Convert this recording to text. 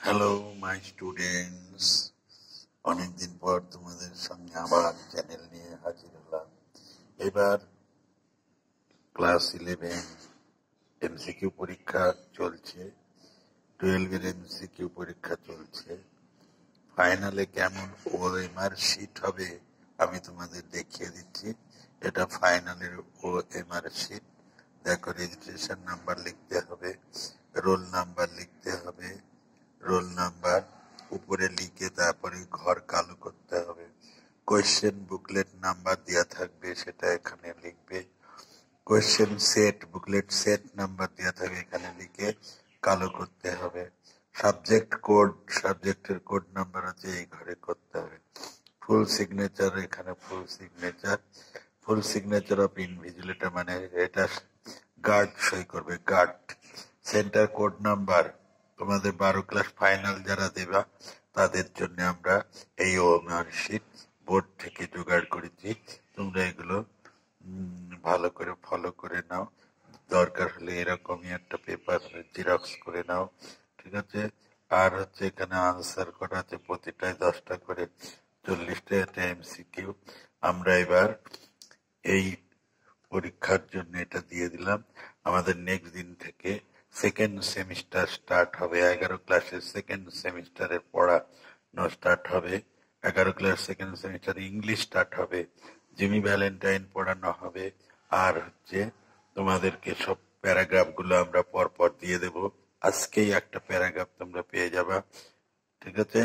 Hello my students, অনেকদিন পর তোমাদের সঙ্গে আবার চ্যানেল নিয়ে হাজির হলাম। এবার ক্লাস 11 এমসিকিউ পরীক্ষা চলছে, 12-এর এমসিকিউ পরীক্ষা চলছে। ফাইনালে কেমন ওএমআর শিট হবে আমি তোমাদের দেখিয়ে দিচ্ছি। এটা ফাইনালের ওএমআর শিট। দেখো, রেজিস্ট্রেশন নাম্বার লিখতে হবে, রোল নাম্বার লিখতে হবে, রোল নাম্বার উপরে লিখে তারপরে ঘর কালো করতে হবে। কোয়েশ্চেন বুকলেট নাম্বার দেওয়া থাকবে, সেটা এখানে লিখবে। Question set booklet set number দেওয়া থাকবে, এখানে লিখে কালো করতে হবে। সাবজেক্ট কোড, সাবজেক্টের কোড নাম্বার আছে এই ঘরে করতে হবে। ফুল সিগনেচার, এখানে full signature, full signature of invigilator, মানে এটা গার্ড সই করবে, গার্ড। সেন্টার কোড নাম্বার, তোমাদের 12 ক্লাস ফাইনাল যারা দেবা তাদের জন্য আমরা এই ওএমআর শিট বোর্ড থেকে জোগাড় করেছি। তোমরা এগুলো ভালো করে ফলো করে নাও। দরকার হলে এরকমই একটা পেপার জেরক্স করে নাও, ঠিক আছে? আর এখানে আনসার করা আছে, প্রতিটায় 10টা করে, 40টা এটা এমসিকিউ। আমরা এবার এই পরীক্ষার জন্য এটা দিয়ে দিলাম। আমাদের নেক্সট দিন থেকে সেকেন্ড সেমিস্টার স্টার্ট হবে। 11 ক্লাসের সেকেন্ড সেমিস্টারের পড়ানো স্টার্ট হবে। 11 class second semester English start হবে, জিমি ভ্যালেন্টাইন পড়ানো হবে। আর তোমাদেরকে সব প্যারাগ্রাফ গুলো আমরা পরপর দিয়ে দেব। আজকেই একটা প্যারাগ্রাফ তোমরা পেয়ে যাবা, ঠিক আছে?